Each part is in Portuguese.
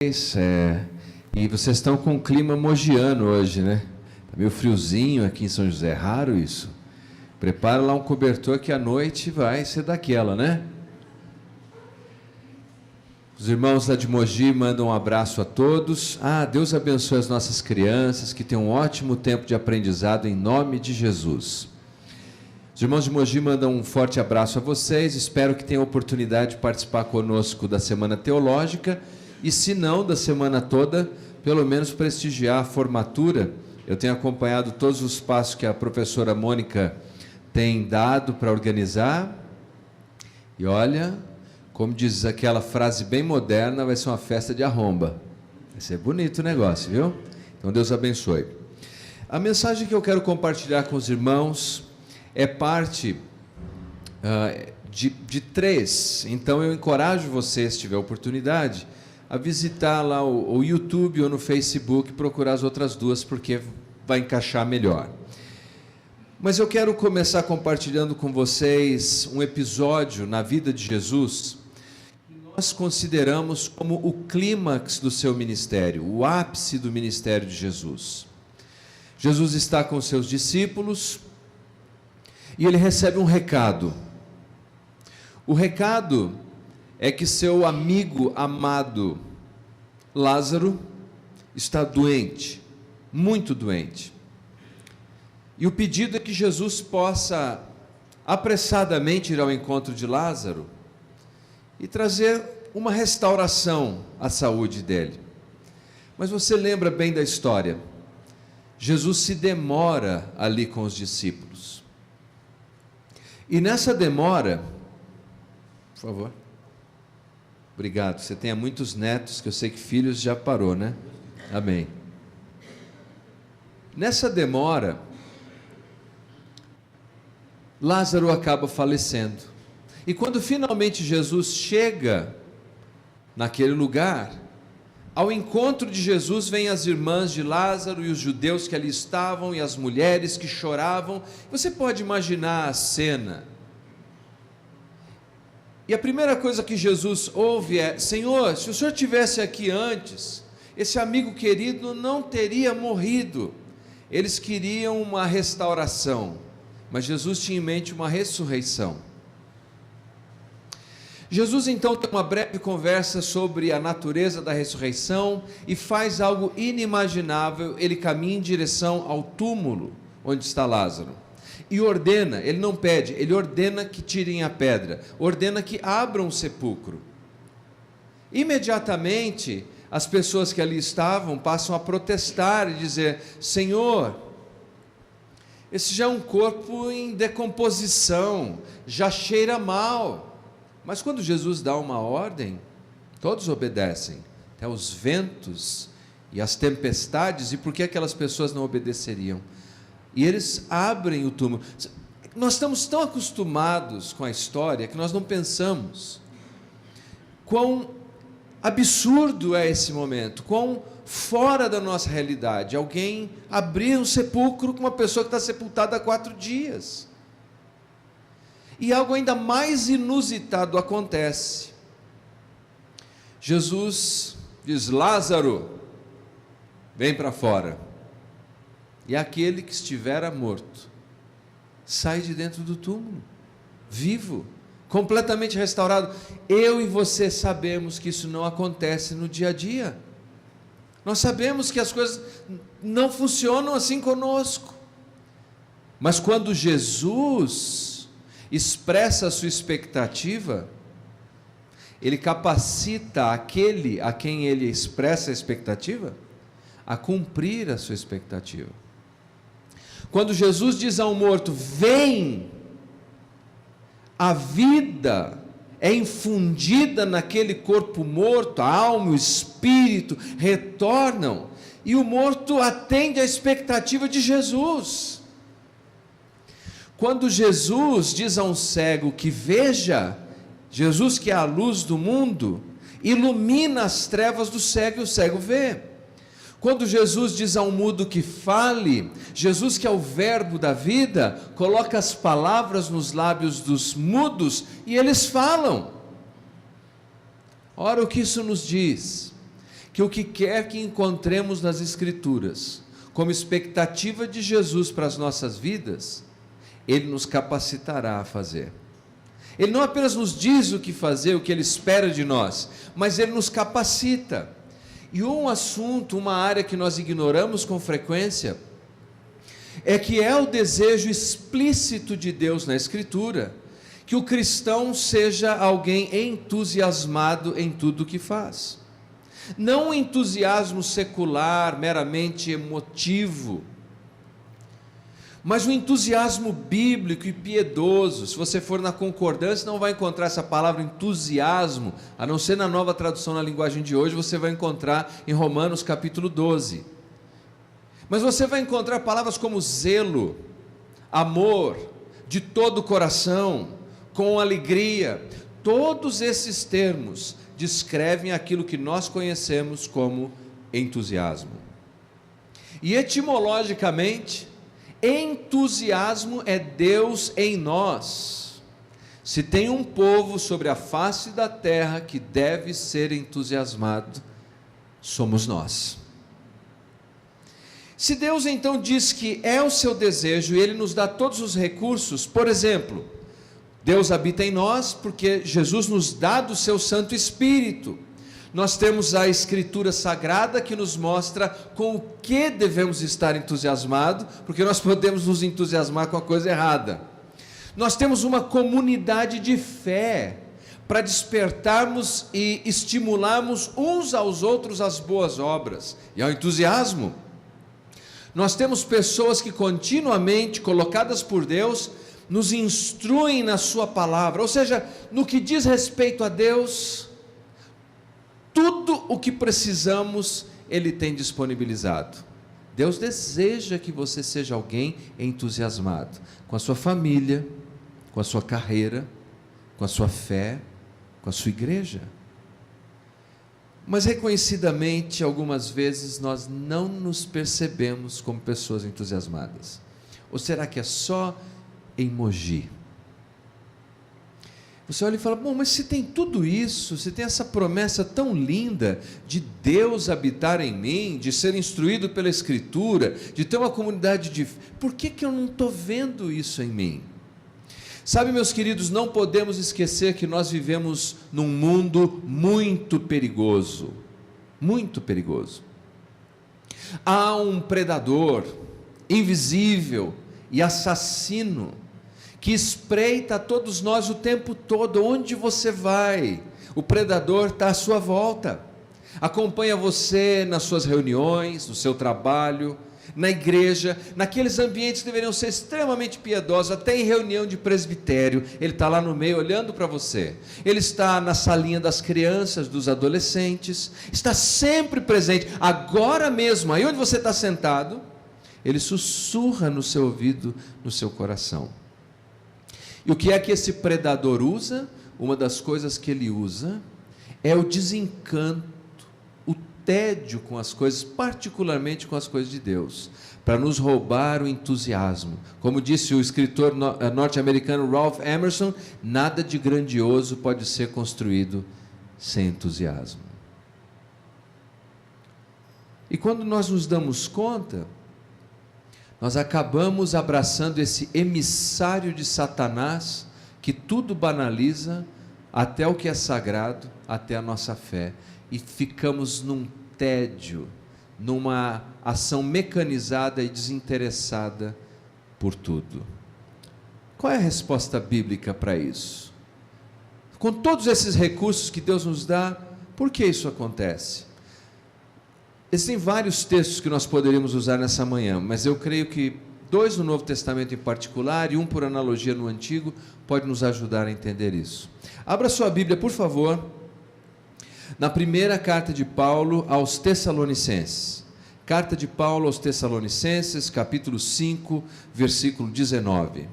E vocês estão com um clima mogiano hoje, né? Tá meio friozinho aqui em São José, raro isso. Prepara lá um cobertor que à noite vai ser daquela, né? Os irmãos lá de Mogi mandam um abraço a todos. Deus abençoe as nossas crianças, que tenham um ótimo tempo de aprendizado em nome de Jesus. Os irmãos de Mogi mandam um forte abraço a vocês, espero que tenham a oportunidade de participar conosco da Semana Teológica, e se não, da semana toda, pelo menos prestigiar a formatura. Eu tenho acompanhado todos os passos que a professora Mônica tem dado para organizar, e olha, como diz aquela frase bem moderna, vai ser uma festa de arromba. Vai ser bonito o negócio, viu? Então Deus abençoe. A mensagem que eu quero compartilhar com os irmãos é parte de três, então eu encorajo você, se tiver oportunidade, a visitar lá o YouTube ou no Facebook, procurar as outras duas, porque vai encaixar melhor. Mas eu quero começar compartilhando com vocês um episódio na vida de Jesus, que nós consideramos como o clímax do seu ministério, o ápice do ministério de Jesus. Jesus está com seus discípulos e ele recebe um recado. O recado é que seu amigo amado Lázaro está doente, muito doente. E o pedido é que Jesus possa apressadamente ir ao encontro de Lázaro e trazer uma restauração à saúde dele. Mas você lembra bem da história. Jesus se demora ali com os discípulos. E nessa demora, por favor. Obrigado. Você tenha muitos netos, que eu sei que filhos já parou, né? Amém. Nessa demora, Lázaro acaba falecendo. E quando finalmente Jesus chega naquele lugar, ao encontro de Jesus vêm as irmãs de Lázaro e os judeus que ali estavam e as mulheres que choravam. Você pode imaginar a cena. E a primeira coisa que Jesus ouve é: Senhor, se o Senhor estivesse aqui antes, esse amigo querido não teria morrido. Eles queriam uma restauração, mas Jesus tinha em mente uma ressurreição. Jesus então tem uma breve conversa sobre a natureza da ressurreição e faz algo inimaginável. Ele caminha em direção ao túmulo onde está Lázaro. E ordena, ele não pede, ele ordena que tirem a pedra, ordena que abram o sepulcro. Imediatamente, as pessoas que ali estavam passam a protestar e dizer: Senhor, esse já é um corpo em decomposição, já cheira mal. Mas quando Jesus dá uma ordem, todos obedecem, até os ventos e as tempestades. E por que aquelas pessoas não obedeceriam? E eles abrem o túmulo. Nós estamos tão acostumados com a história que nós não pensamos quão absurdo é esse momento, quão fora da nossa realidade alguém abrir um sepulcro com uma pessoa que está sepultada há 4 dias. E algo ainda mais inusitado acontece. Jesus diz: Lázaro, vem para fora. E aquele que estivera morto sai de dentro do túmulo, vivo, completamente restaurado. Eu e você sabemos que isso não acontece no dia a dia. Nós sabemos que as coisas não funcionam assim conosco. Mas quando Jesus expressa a sua expectativa, ele capacita aquele a quem ele expressa a expectativa a cumprir a sua expectativa. Quando Jesus diz ao morto: vem, a vida é infundida naquele corpo morto, a alma e o espírito retornam, e o morto atende à expectativa de Jesus. Quando Jesus diz a um cego que veja, Jesus, que é a luz do mundo, ilumina as trevas do cego e o cego vê. Quando Jesus diz a um mudo que fale, Jesus, que é o verbo da vida, coloca as palavras nos lábios dos mudos e eles falam. Ora, o que isso nos diz? que o que quer que encontremos nas Escrituras, como expectativa de Jesus para as nossas vidas, Ele nos capacitará a fazer. Ele não apenas nos diz o que fazer, o que Ele espera de nós, mas Ele nos capacita. E um assunto, uma área que nós ignoramos com frequência, é que é o desejo explícito de Deus na Escritura, que o cristão seja alguém entusiasmado em tudo o que faz. Não um entusiasmo secular, meramente emotivo, mas um entusiasmo bíblico e piedoso. Se você for na concordância, não vai encontrar essa palavra entusiasmo, a não ser na Nova Tradução na linguagem de hoje, você vai encontrar em Romanos capítulo 12. Mas você vai encontrar palavras como zelo, amor, de todo o coração, com alegria. Todos esses termos descrevem aquilo que nós conhecemos como entusiasmo. E etimologicamente, entusiasmo é Deus em nós. Se tem um povo sobre a face da terra que deve ser entusiasmado, somos nós. Se Deus então diz que é o seu desejo e Ele nos dá todos os recursos, por exemplo, Deus habita em nós porque Jesus nos dá do seu Santo Espírito. Nós temos a Escritura Sagrada que nos mostra com o que devemos estar entusiasmados, porque nós podemos nos entusiasmar com a coisa errada. Nós temos uma comunidade de fé para despertarmos e estimularmos uns aos outros às boas obras e ao entusiasmo. Nós temos pessoas que continuamente, colocadas por Deus, nos instruem na sua palavra, ou seja, no que diz respeito a Deus, tudo o que precisamos, Ele tem disponibilizado. Deus deseja que você seja alguém entusiasmado, com a sua família, com a sua carreira, com a sua fé, com a sua igreja. Mas reconhecidamente, algumas vezes nós não nos percebemos como pessoas entusiasmadas. Ou será que é só em Mogi? Você olha e fala, bom, mas se tem tudo isso, se tem essa promessa tão linda de Deus habitar em mim, de ser instruído pela Escritura, de ter uma comunidade de... por que eu não estou vendo isso em mim? Sabe, meus queridos, não podemos esquecer que nós vivemos num mundo muito perigoso, muito perigoso. Há um predador invisível e assassino que espreita a todos nós o tempo todo. Onde você vai, o predador está à sua volta, acompanha você nas suas reuniões, no seu trabalho, na igreja, naqueles ambientes que deveriam ser extremamente piedosos, até em reunião de presbitério, ele está lá no meio olhando para você. Ele está na salinha das crianças, dos adolescentes, está sempre presente, agora mesmo, aí onde você está sentado, ele sussurra no seu ouvido, no seu coração. E o que é que esse predador usa? Uma das coisas que ele usa é o desencanto, o tédio com as coisas, particularmente com as coisas de Deus, para nos roubar o entusiasmo. Como disse o escritor norte-americano Ralph Emerson, nada de grandioso pode ser construído sem entusiasmo. E quando nós nos damos conta, nós acabamos abraçando esse emissário de Satanás, que tudo banaliza, até o que é sagrado, até a nossa fé, e ficamos num tédio, numa ação mecanizada e desinteressada por tudo. Qual é a resposta bíblica para isso? Com todos esses recursos que Deus nos dá, por que isso acontece? Existem vários textos que nós poderíamos usar nessa manhã, mas eu creio que 2 no Novo Testamento em particular e 1 por analogia no Antigo pode nos ajudar a entender isso. Abra sua Bíblia, por favor, na primeira carta de Paulo aos Tessalonicenses. Carta de Paulo aos Tessalonicenses, capítulo 5, versículo 19.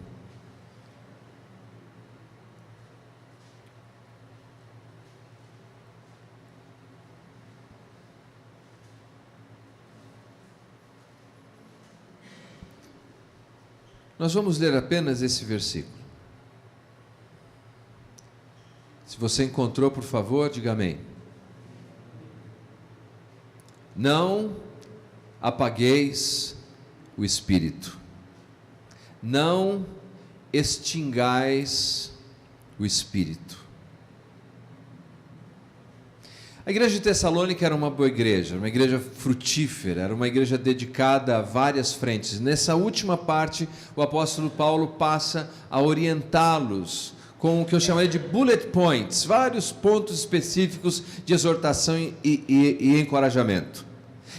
Nós vamos ler apenas esse versículo. Se você encontrou, por favor, diga amém. Não apagueis o espírito. Não extingais o espírito. A igreja de Tessalônica era uma boa igreja, uma igreja frutífera, era uma igreja dedicada a várias frentes. Nessa última parte, o apóstolo Paulo passa a orientá-los com o que eu chamaria de bullet points, vários pontos específicos de exortação e encorajamento.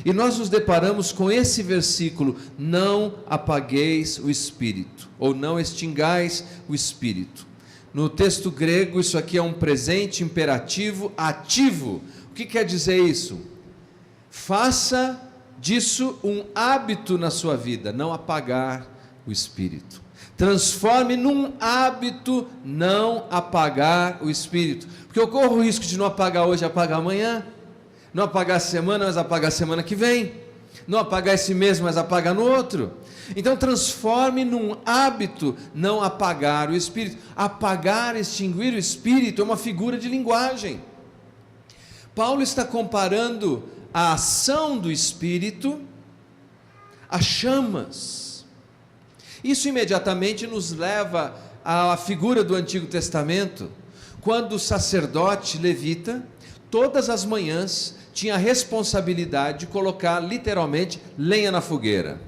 E nós nos deparamos com esse versículo: não apagueis o espírito, ou não extingais o espírito. No texto grego, isso aqui é um presente imperativo ativo. O que quer dizer isso? Faça disso um hábito na sua vida, não apagar o espírito. Transforme num hábito não apagar o espírito. Porque eu corro o risco de não apagar hoje e apagar amanhã. Não apagar a semana, mas apagar a semana que vem. Não apagar esse mês, mas apagar no outro. Então transforme num hábito não apagar o espírito. Apagar, extinguir o espírito é uma figura de linguagem. Paulo está comparando a ação do espírito a chamas. Isso imediatamente nos leva à figura do Antigo Testamento, quando o sacerdote levita, todas as manhãs, tinha a responsabilidade de colocar literalmente lenha na fogueira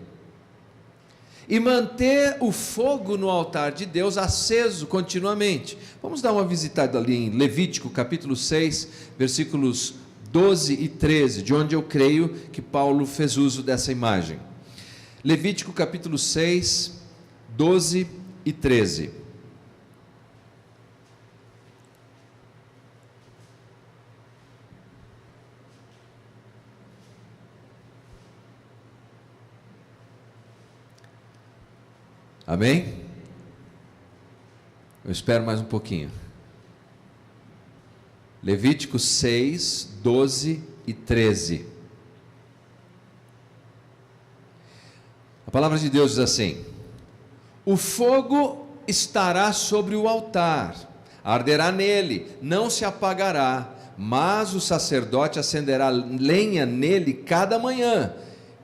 e manter o fogo no altar de Deus aceso continuamente. Vamos dar uma visitada ali em Levítico capítulo 6, versículos 12 e 13, de onde eu creio que Paulo fez uso dessa imagem. Levítico capítulo 6, 12 e 13. Amém? Eu espero mais um pouquinho. Levítico 6, 12 e 13. A palavra de Deus diz assim: o fogo estará sobre o altar, arderá nele, não se apagará, mas o sacerdote acenderá lenha nele cada manhã,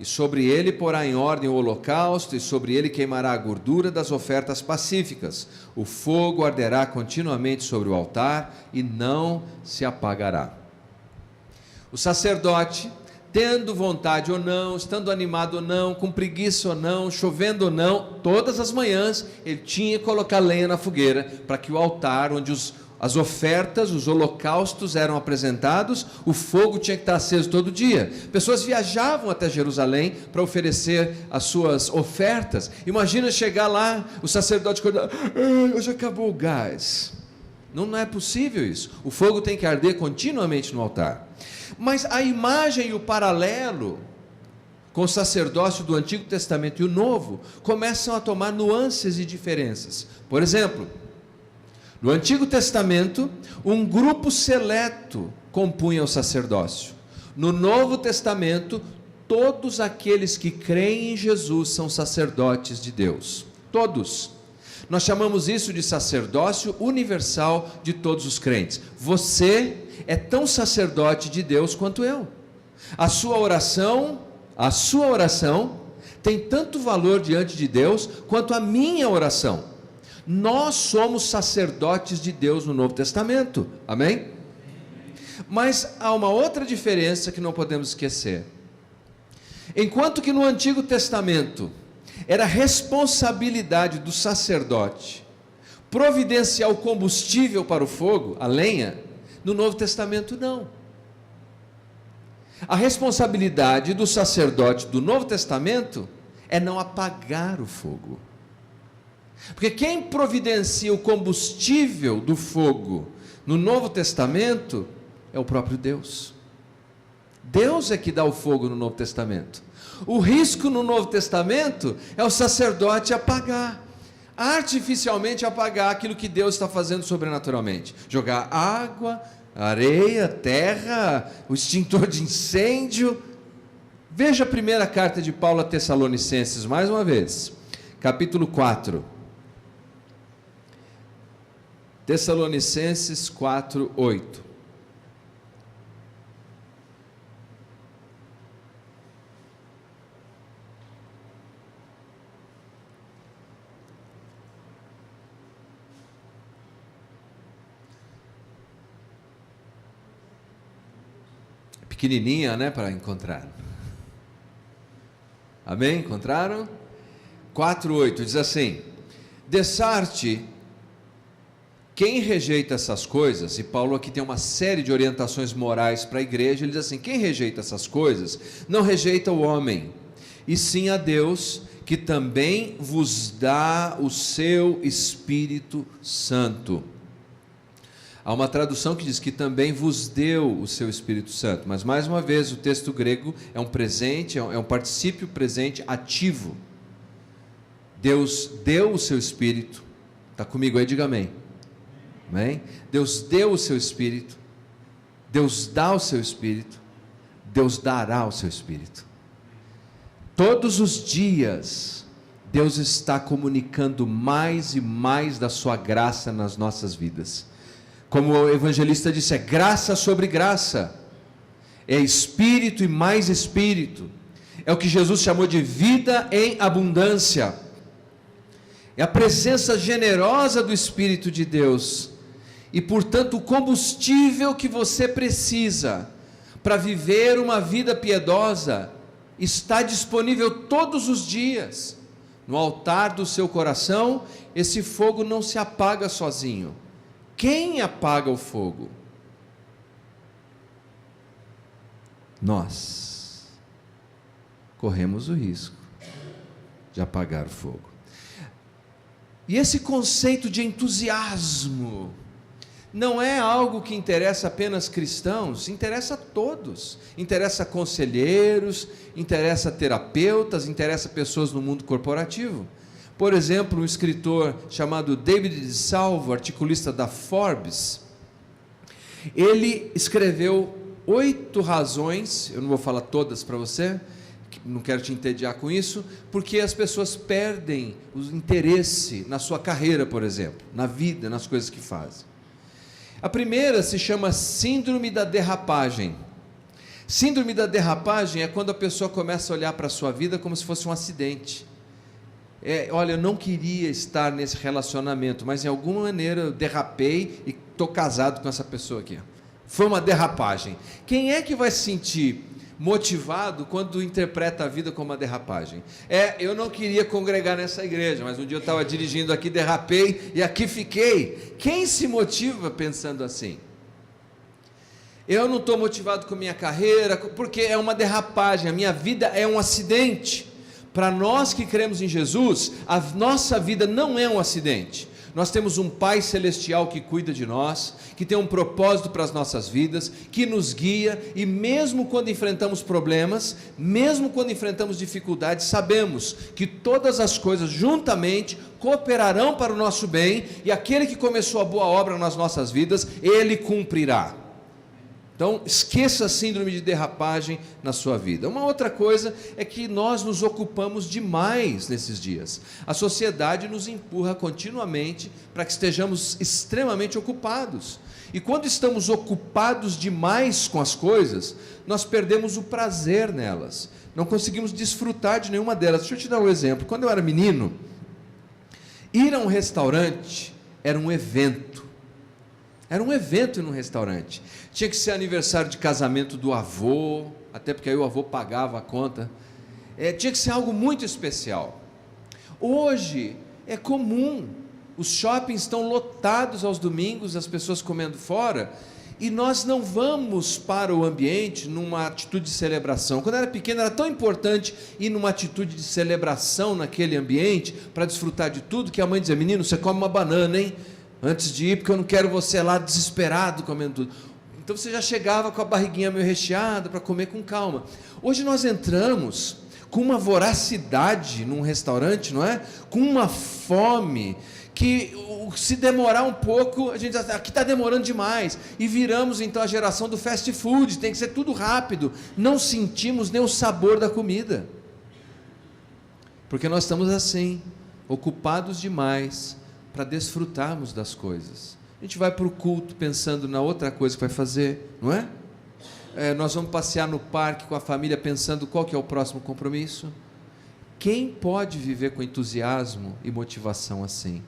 e sobre ele porá em ordem o holocausto, e sobre ele queimará a gordura das ofertas pacíficas. O fogo arderá continuamente sobre o altar e não se apagará. O sacerdote, tendo vontade ou não, estando animado ou não, com preguiça ou não, chovendo ou não, todas as manhãs ele tinha que colocar lenha na fogueira, para que o altar onde as ofertas, os holocaustos eram apresentados, o fogo tinha que estar aceso todo dia. Pessoas viajavam até Jerusalém para oferecer as suas ofertas. Imagina chegar lá, o sacerdote acordar: hoje acabou o gás. Não é possível isso. O fogo tem que arder continuamente no altar. Mas a imagem e o paralelo com o sacerdócio do Antigo Testamento e o Novo começam a tomar nuances e diferenças. Por exemplo, no Antigo Testamento, um grupo seleto compunha o sacerdócio. No Novo Testamento, todos aqueles que creem em Jesus são sacerdotes de Deus. Todos. Nós chamamos isso de sacerdócio universal de todos os crentes. Você é tão sacerdote de Deus quanto eu. A sua oração tem tanto valor diante de Deus quanto a minha oração. Nós somos sacerdotes de Deus no Novo Testamento, amém? Mas há uma outra diferença que não podemos esquecer. Enquanto que no Antigo Testamento era responsabilidade do sacerdote providenciar o combustível para o fogo, a lenha, no Novo Testamento não. A responsabilidade do sacerdote do Novo Testamento é não apagar o fogo. Porque quem providencia o combustível do fogo no Novo Testamento é o próprio Deus. Deus é que dá o fogo no Novo Testamento. O risco no Novo Testamento é o sacerdote apagar, artificialmente apagar aquilo que Deus está fazendo sobrenaturalmente. Jogar água, areia, terra, o extintor de incêndio. Veja a primeira carta de Paulo a Tessalonicenses, mais uma vez, capítulo 4. Tessalonicenses 4, 8. pequenininha, né, para encontrar. Amém? Encontraram? 4:8 diz assim: Dessarte, quem rejeita essas coisas, e Paulo aqui tem uma série de orientações morais para a igreja, ele diz assim: quem rejeita essas coisas, não rejeita o homem, e sim a Deus, que também vos dá o seu Espírito Santo. Há uma tradução que diz que também vos deu o seu Espírito Santo, mas mais uma vez o texto grego é um presente, é um particípio presente ativo. Deus deu o seu Espírito, está comigo aí, diga amém. Amém? Deus deu o seu Espírito, Deus dá o seu Espírito, Deus dará o seu Espírito. Todos os dias, Deus está comunicando mais e mais da sua graça nas nossas vidas. Como o evangelista disse, é graça sobre graça, é Espírito e mais Espírito, é o que Jesus chamou de vida em abundância, é a presença generosa do Espírito de Deus, e portanto o combustível que você precisa para viver uma vida piedosa, está disponível todos os dias, no altar do seu coração. Esse fogo não se apaga sozinho. Quem apaga o fogo? Nós corremos o risco de apagar o fogo. E esse conceito de entusiasmo não é algo que interessa apenas cristãos, interessa a todos, interessa conselheiros, interessa terapeutas, interessa pessoas no mundo corporativo. Por exemplo, um escritor chamado David DeSalvo, articulista da Forbes, ele escreveu 8 razões, eu não vou falar todas para você, não quero te entediar com isso, porque as pessoas perdem o interesse na sua carreira, por exemplo, na vida, nas coisas que fazem. A primeira se chama síndrome da derrapagem. Síndrome da derrapagem é quando a pessoa começa a olhar para a sua vida como se fosse um acidente. Olha, eu não queria estar nesse relacionamento, mas em alguma maneira eu derrapei e estou casado com essa pessoa aqui. Foi uma derrapagem. Quem é que vai se sentir motivado quando interpreta a vida como uma derrapagem? Eu não queria congregar nessa igreja, mas um dia eu estava dirigindo aqui, derrapei e aqui fiquei. Quem se motiva pensando assim? Eu não estou motivado com minha carreira, porque é uma derrapagem, a minha vida é um acidente. Para nós que cremos em Jesus, a nossa vida não é um acidente. Nós temos um Pai Celestial que cuida de nós, que tem um propósito para as nossas vidas, que nos guia, e mesmo quando enfrentamos problemas, mesmo quando enfrentamos dificuldades, sabemos que todas as coisas juntamente cooperarão para o nosso bem, e aquele que começou a boa obra nas nossas vidas, Ele cumprirá. Então, esqueça a síndrome de derrapagem na sua vida. Uma outra coisa é que nós nos ocupamos demais nesses dias. A sociedade nos empurra continuamente para que estejamos extremamente ocupados. E quando estamos ocupados demais com as coisas, nós perdemos o prazer nelas. Não conseguimos desfrutar de nenhuma delas. Deixa eu te dar um exemplo. Quando eu era menino, ir a um restaurante era um evento. Era um evento num restaurante. Tinha que ser aniversário de casamento do avô, até porque aí o avô pagava a conta. Tinha que ser algo muito especial. Hoje é comum, os shoppings estão lotados aos domingos, as pessoas comendo fora, e nós não vamos para o ambiente numa atitude de celebração. Quando eu era pequeno era tão importante ir numa atitude de celebração naquele ambiente, para desfrutar de tudo, que a mãe dizia: menino, você come uma banana, hein? Antes de ir, porque eu não quero você lá desesperado comendo tudo. Então você já chegava com a barriguinha meio recheada para comer com calma. Hoje nós entramos com uma voracidade num restaurante, não é? Com uma fome que, se demorar um pouco, a gente diz: aqui está demorando demais, e viramos então a geração do fast food, tem que ser tudo rápido, não sentimos nem o sabor da comida, porque nós estamos assim, ocupados demais para desfrutarmos das coisas. A gente vai para o culto pensando na outra coisa que vai fazer, não é? Nós vamos passear no parque com a família pensando qual que é o próximo compromisso. Quem pode viver com entusiasmo e motivação assim?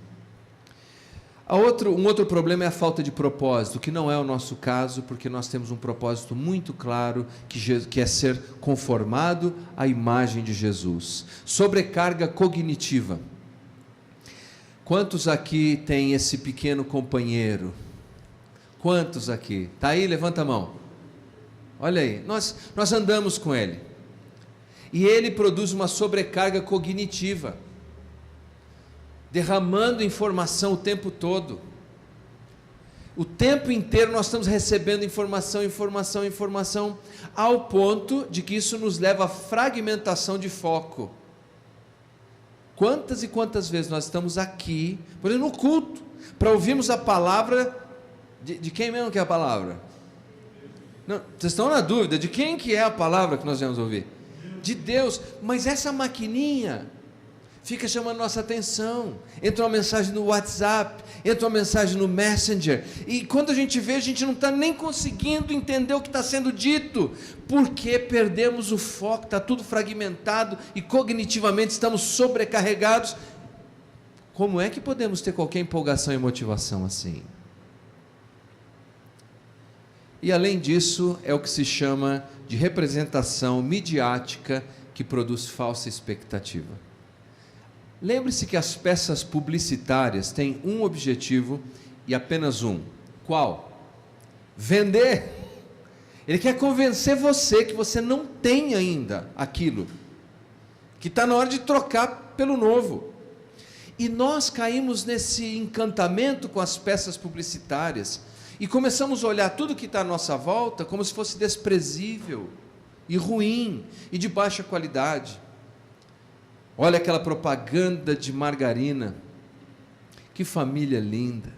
Um outro problema é a falta de propósito, que não é o nosso caso, porque nós temos um propósito muito claro, que é ser conformado à imagem de Jesus. Sobrecarga cognitiva. Quantos aqui têm esse pequeno companheiro? Quantos aqui? Está aí? Levanta a mão. Olha aí, nós andamos com ele. E ele produz uma sobrecarga cognitiva, derramando informação o tempo todo. O tempo inteiro nós estamos recebendo informação, ao ponto de que isso nos leva à fragmentação de foco. Quantas e quantas vezes nós estamos aqui, por exemplo, no culto, para ouvirmos a palavra, de quem mesmo que é a palavra? Não, vocês estão na dúvida, de quem que é a palavra que nós vamos ouvir? De Deus, mas essa maquininha fica chamando nossa atenção, entra uma mensagem no WhatsApp, entra uma mensagem no Messenger, e quando a gente vê, a gente não está nem conseguindo entender o que está sendo dito, porque perdemos o foco, está tudo fragmentado, e cognitivamente estamos sobrecarregados. Como é que podemos ter qualquer empolgação e motivação assim? E além disso, é o que se chama de representação midiática, que produz falsa expectativa. Lembre-se que as peças publicitárias têm um objetivo e apenas um. Qual? Vender. Ele quer convencer você que você não tem ainda aquilo, que está na hora de trocar pelo novo. E nós caímos nesse encantamento com as peças publicitárias e começamos a olhar tudo que está à nossa volta como se fosse desprezível e ruim e de baixa qualidade. Olha aquela propaganda de margarina, que família linda,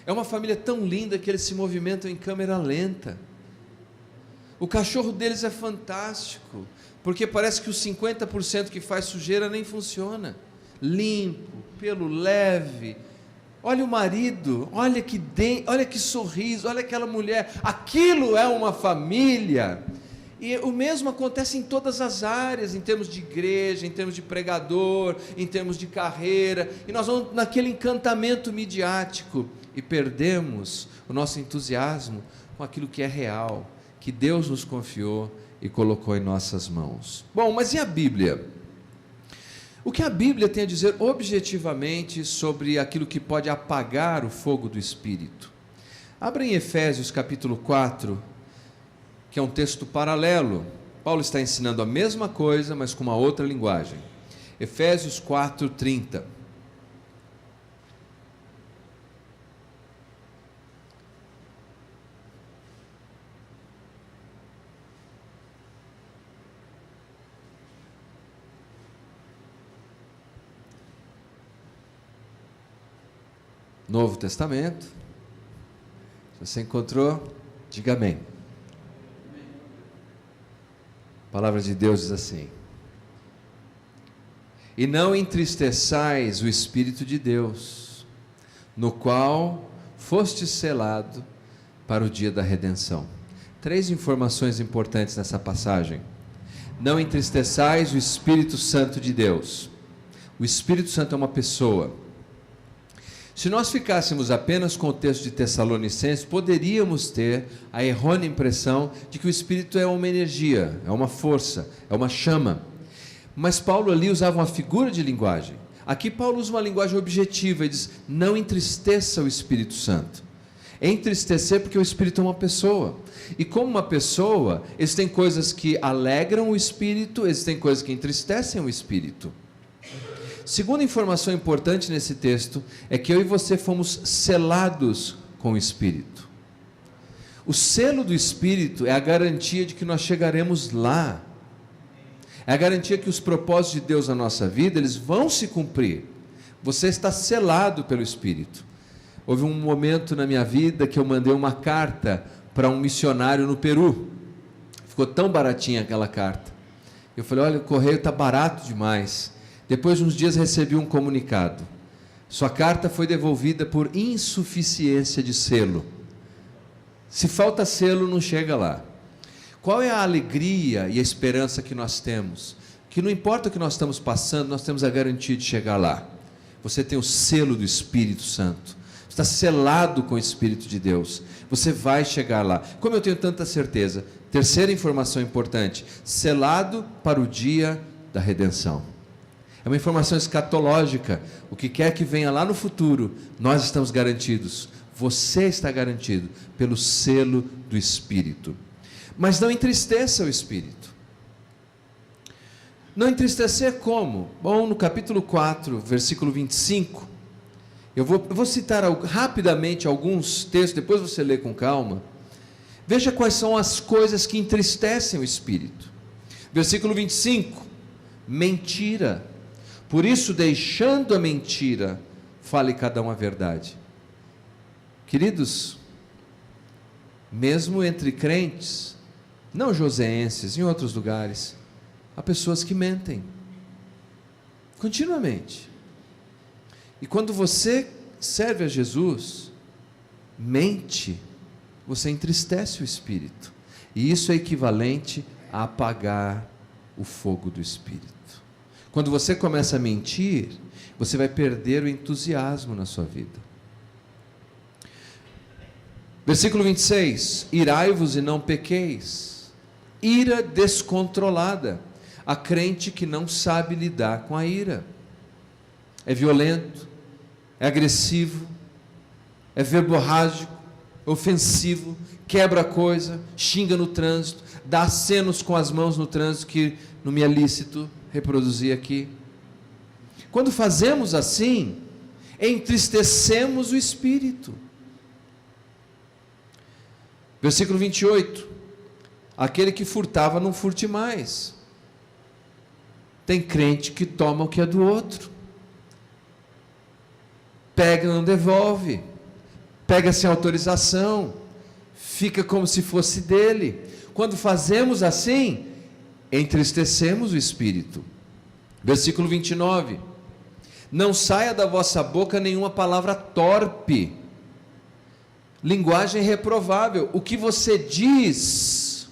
é uma família tão linda que eles se movimentam em câmera lenta, o cachorro deles é fantástico, porque parece que os 50% que faz sujeira nem funciona, limpo, pelo leve, olha o marido, olha que sorriso, olha aquela mulher, aquilo é uma família. E o mesmo acontece em todas as áreas, em termos de igreja, em termos de pregador, em termos de carreira, e nós vamos naquele encantamento midiático, e perdemos o nosso entusiasmo com aquilo que é real, que Deus nos confiou e colocou em nossas mãos. Bom, mas e a Bíblia? O que a Bíblia tem a dizer objetivamente sobre aquilo que pode apagar o fogo do Espírito? Abra em Efésios capítulo 4, que é um texto paralelo. Paulo está ensinando a mesma coisa, mas com uma outra linguagem. Efésios 4:30. Novo Testamento. Se você encontrou, diga amém. A palavra de Deus diz assim: e não entristeçais o Espírito de Deus, no qual foste selado para o dia da redenção. 3 informações importantes nessa passagem. Não entristeçais o Espírito Santo de Deus. O Espírito Santo é uma pessoa. Se nós ficássemos apenas com o texto de Tessalonicenses, poderíamos ter a errônea impressão de que o Espírito é uma energia, é uma força, é uma chama. Mas Paulo ali usava uma figura de linguagem. Aqui Paulo usa uma linguagem objetiva e diz: não entristeça o Espírito Santo. É entristecer porque o Espírito é uma pessoa. E como uma pessoa, existem coisas que alegram o Espírito, existem coisas que entristecem o Espírito. Segunda informação importante nesse texto é que eu e você fomos selados com o Espírito. O selo do Espírito é a garantia de que nós chegaremos lá. É a garantia que os propósitos de Deus na nossa vida, eles vão se cumprir. Você está selado pelo Espírito. Houve um momento na minha vida que eu mandei uma carta para um missionário no Peru. Ficou tão baratinha aquela carta. Eu falei: olha, o correio está barato demais. Depois de uns dias recebi um comunicado: sua carta foi devolvida por insuficiência de selo. Se falta selo, não chega lá. Qual é a alegria e a esperança que nós temos? Que não importa o que nós estamos passando, nós temos a garantia de chegar lá. Você tem o selo do Espírito Santo. está selado com o Espírito de Deus. Você vai chegar lá. Como eu tenho tanta certeza? Terceira informação importante: selado para o dia da redenção. É uma informação escatológica. O que quer que venha lá no futuro, nós estamos garantidos. Você está garantido pelo selo do Espírito. Mas não entristeça o Espírito. Não entristecer como? Bom, no capítulo 4, versículo 25, eu vou citar rapidamente alguns textos, depois você lê com calma. Veja quais são as coisas que entristecem o Espírito. Versículo 25, mentira. Por isso, deixando a mentira, fale cada um a verdade. Queridos, mesmo entre crentes, não joseenses, em outros lugares, há pessoas que mentem, continuamente. E quando você serve a Jesus, mente, você entristece o Espírito. E isso é equivalente a apagar o fogo do Espírito. Quando você começa a mentir, você vai perder o entusiasmo na sua vida. Versículo 26, irai-vos e não pequeis. Ira descontrolada. Há crente que não sabe lidar com a ira. É violento, é agressivo, é verborrágico, ofensivo, quebra coisa, xinga no trânsito, dá acenos com as mãos no trânsito, que não me é lícito reproduzir aqui. Quando fazemos assim, entristecemos o Espírito. Versículo 28, aquele que furtava não furte mais. Tem crente que toma o que é do outro, pega e não devolve, pega sem autorização, fica como se fosse dele. Quando fazemos assim, entristecemos o Espírito. Versículo 29, não saia da vossa boca nenhuma palavra torpe, linguagem reprovável. O que você diz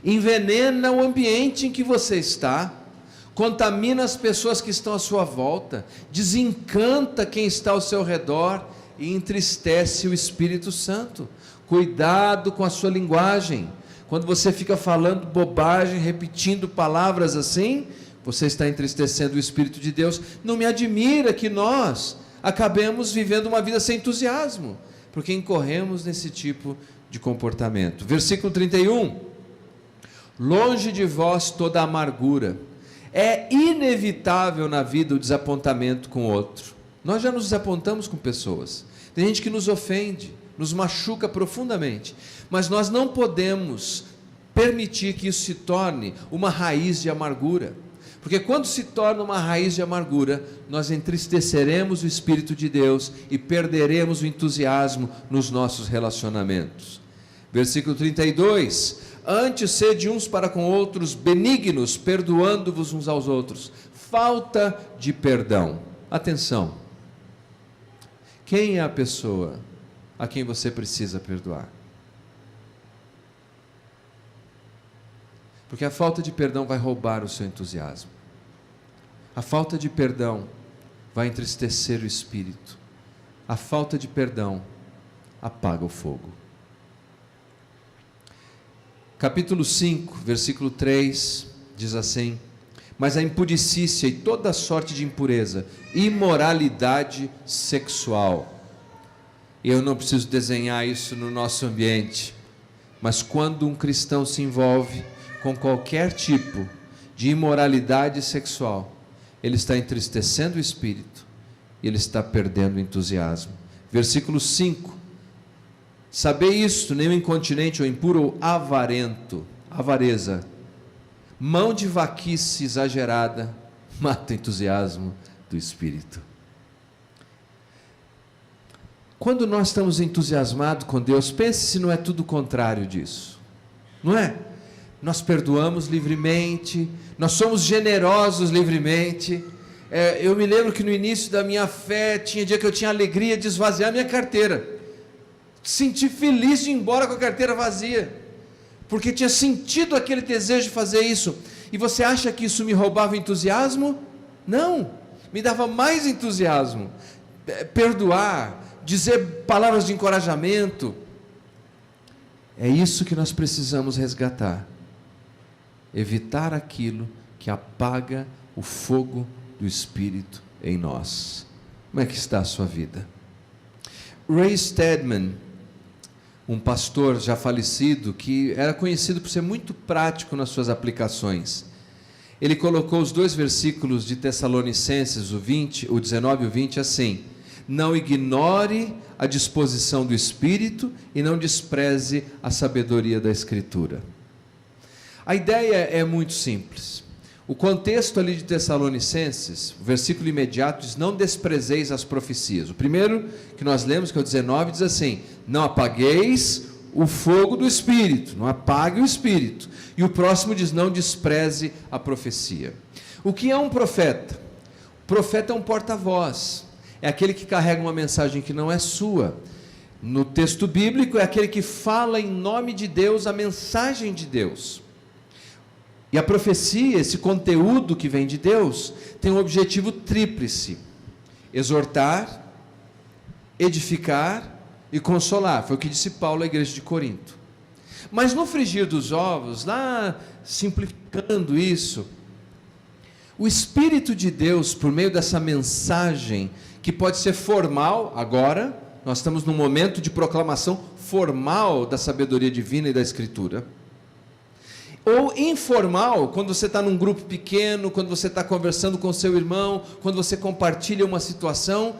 envenena o ambiente em que você está, contamina as pessoas que estão à sua volta, desencanta quem está ao seu redor e entristece o Espírito Santo. Cuidado com a sua linguagem. Quando você fica falando bobagem, repetindo palavras assim, você está entristecendo o Espírito de Deus. Não me admira que nós acabemos vivendo uma vida sem entusiasmo, porque incorremos nesse tipo de comportamento. Versículo 31, longe de vós toda amargura. É inevitável na vida o desapontamento com o outro. Nós já nos desapontamos com pessoas. Tem gente que nos ofende, nos machuca profundamente, mas nós não podemos permitir que isso se torne uma raiz de amargura, porque quando se torna uma raiz de amargura, nós entristeceremos o Espírito de Deus e perderemos o entusiasmo nos nossos relacionamentos. Versículo 32, antes sede uns para com outros benignos, perdoando-vos uns aos outros. Falta de perdão. Atenção, quem é a pessoa a quem você precisa perdoar? Porque a falta de perdão vai roubar o seu entusiasmo. A falta de perdão vai entristecer o Espírito. A falta de perdão apaga o fogo. Capítulo 5, versículo 3, diz assim: mas a impudicícia e toda sorte de impureza, imoralidade sexual. Eu não preciso desenhar isso no nosso ambiente, mas quando um cristão se envolve com qualquer tipo de imoralidade sexual, ele está entristecendo o Espírito e ele está perdendo o entusiasmo. Versículo 5, sabei isto, nem o incontinente ou impuro ou avarento, avareza, mão de vaquice exagerada, mata o entusiasmo do Espírito. Quando nós estamos entusiasmados com Deus, pense se não é tudo o contrário disso, não é? Nós perdoamos livremente, nós somos generosos livremente. Eu me lembro que no início da minha fé, tinha dia que eu tinha alegria de esvaziar minha carteira, senti feliz de ir embora com a carteira vazia, porque tinha sentido aquele desejo de fazer isso. E você acha que isso me roubava entusiasmo? Não, me dava mais entusiasmo. Perdoar, dizer palavras de encorajamento. É isso que nós precisamos resgatar. Evitar aquilo que apaga o fogo do Espírito em nós. Como é que está a sua vida? Ray Stedman, um pastor já falecido, que era conhecido por ser muito prático nas suas aplicações, ele colocou os 2 versículos de Tessalonicenses, o 19 e o 20, assim: não ignore a disposição do Espírito e não despreze a sabedoria da Escritura. A ideia é muito simples. O contexto ali de Tessalonicenses, o versículo imediato diz: não desprezeis as profecias. O primeiro que nós lemos, que é o 19, diz assim: não apagueis o fogo do Espírito, não apague o Espírito. E o próximo diz: não despreze a profecia. O que é um profeta? O profeta é um porta-voz, é aquele que carrega uma mensagem que não é sua. No texto bíblico, é aquele que fala em nome de Deus a mensagem de Deus. E a profecia, esse conteúdo que vem de Deus, tem um objetivo tríplice: exortar, edificar e consolar. Foi o que disse Paulo à igreja de Corinto. Mas no frigir dos ovos, lá simplificando isso, o Espírito de Deus, por meio dessa mensagem, que pode ser formal, agora, nós estamos num momento de proclamação formal da sabedoria divina e da Escritura, ou informal, quando você está num grupo pequeno, quando você está conversando com seu irmão, quando você compartilha uma situação,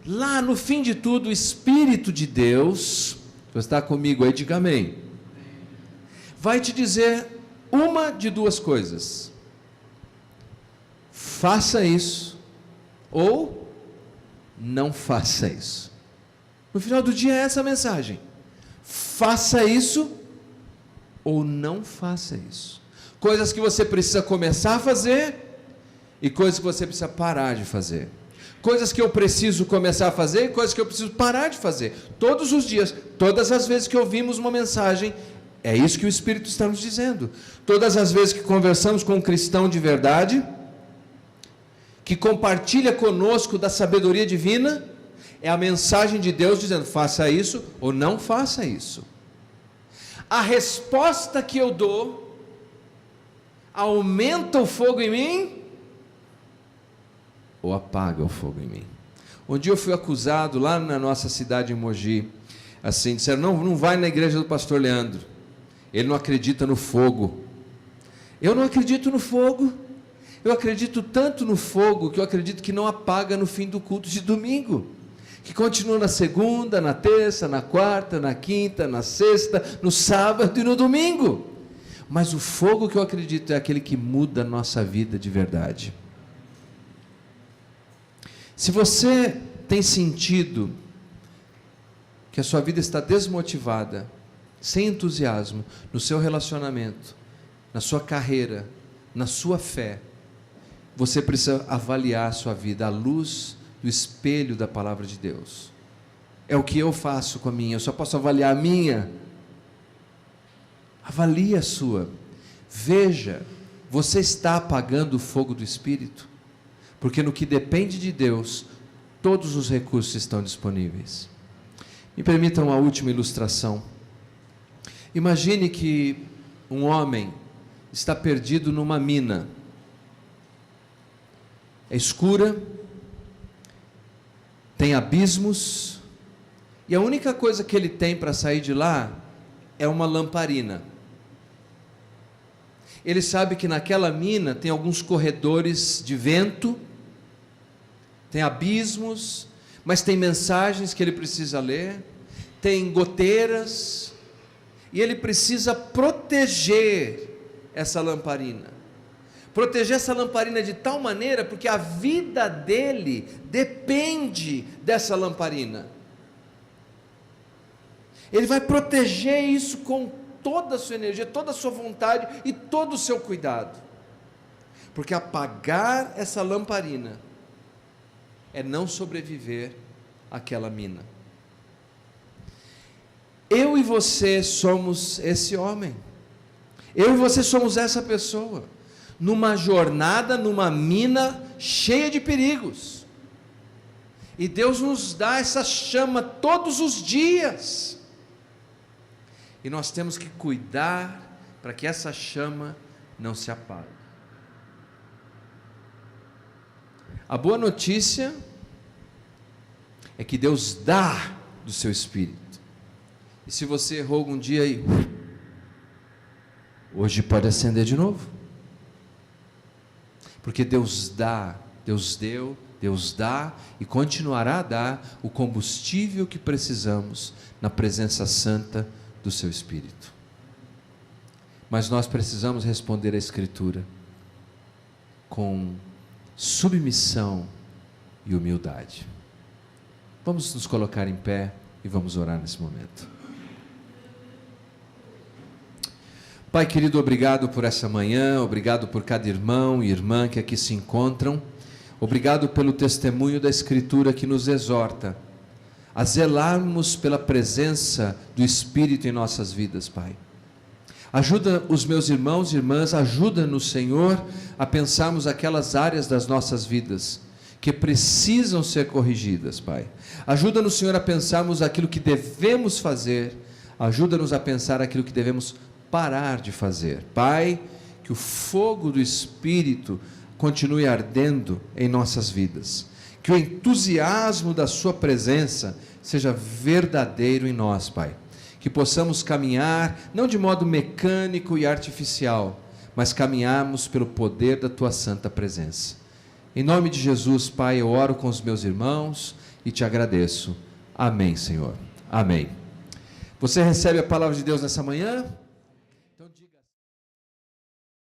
lá no fim de tudo, o Espírito de Deus, você está comigo aí, diga amém, vai te dizer uma de 2 coisas: faça isso, ou não faça isso. No final do dia é essa a mensagem: faça isso, ou não faça isso. Coisas que você precisa começar a fazer e coisas que você precisa parar de fazer. Coisas que eu preciso começar a fazer e coisas que eu preciso parar de fazer. Todos os dias, todas as vezes que ouvimos uma mensagem, é isso que o Espírito está nos dizendo. Todas as vezes que conversamos com um cristão de verdade, que compartilha conosco da sabedoria divina, é a mensagem de Deus dizendo: faça isso ou não faça isso. A resposta que eu dou aumenta o fogo em mim ou apaga o fogo em mim? Um dia eu fui acusado lá na nossa cidade em Mogi, assim, disseram: não vai na igreja do pastor Leandro, ele não acredita no fogo. Eu não acredito no fogo. Eu acredito tanto no fogo que eu acredito que não apaga no fim do culto de domingo, que continua na segunda, na terça, na quarta, na quinta, na sexta, no sábado e no domingo. Mas o fogo que eu acredito é aquele que muda a nossa vida de verdade. Se você tem sentido que a sua vida está desmotivada, sem entusiasmo, no seu relacionamento, na sua carreira, na sua fé, você precisa avaliar a sua vida à luz do espelho da palavra de Deus. É o que eu faço com a minha, eu só posso avaliar a minha. Avalie a sua. Veja, você está apagando o fogo do Espírito? Porque no que depende de Deus, todos os recursos estão disponíveis. Me permitam uma última ilustração. Imagine que um homem está perdido numa mina. É escura, tem abismos, e a única coisa que ele tem para sair de lá é uma lamparina. Ele sabe que naquela mina tem alguns corredores de vento, tem abismos, mas tem mensagens que ele precisa ler, tem goteiras, e ele precisa proteger essa lamparina. Proteger essa lamparina de tal maneira, porque a vida dele depende dessa lamparina. Ele vai proteger isso com toda a sua energia, toda a sua vontade e todo o seu cuidado. Porque apagar essa lamparina é não sobreviver àquela mina. Eu e você somos esse homem. Eu e você somos essa pessoa. Numa jornada, numa mina cheia de perigos. E Deus nos dá essa chama todos os dias. E nós temos que cuidar para que essa chama não se apague. A boa notícia é que Deus dá do seu Espírito. E se você errou um dia aí, hoje pode acender de novo. Porque Deus dá, Deus deu, Deus dá e continuará a dar o combustível que precisamos na presença santa do seu Espírito. Mas nós precisamos responder à Escritura com submissão e humildade. Vamos nos colocar em pé e vamos orar nesse momento. Pai querido, obrigado por essa manhã, obrigado por cada irmão e irmã que aqui se encontram, obrigado pelo testemunho da Escritura que nos exorta a zelarmos pela presença do Espírito em nossas vidas, Pai. Ajuda os meus irmãos e irmãs, ajuda-nos, Senhor, a pensarmos aquelas áreas das nossas vidas que precisam ser corrigidas, Pai. Ajuda-nos, Senhor, a pensarmos aquilo que devemos fazer, ajuda-nos a pensar aquilo que devemos parar de fazer. Pai, que o fogo do Espírito continue ardendo em nossas vidas, que o entusiasmo da sua presença seja verdadeiro em nós, Pai, que possamos caminhar não de modo mecânico e artificial, mas caminharmos pelo poder da tua santa presença. Em nome de Jesus, Pai, eu oro com os meus irmãos e te agradeço. Amém, Senhor. Amém. Você recebe a palavra de Deus nessa manhã?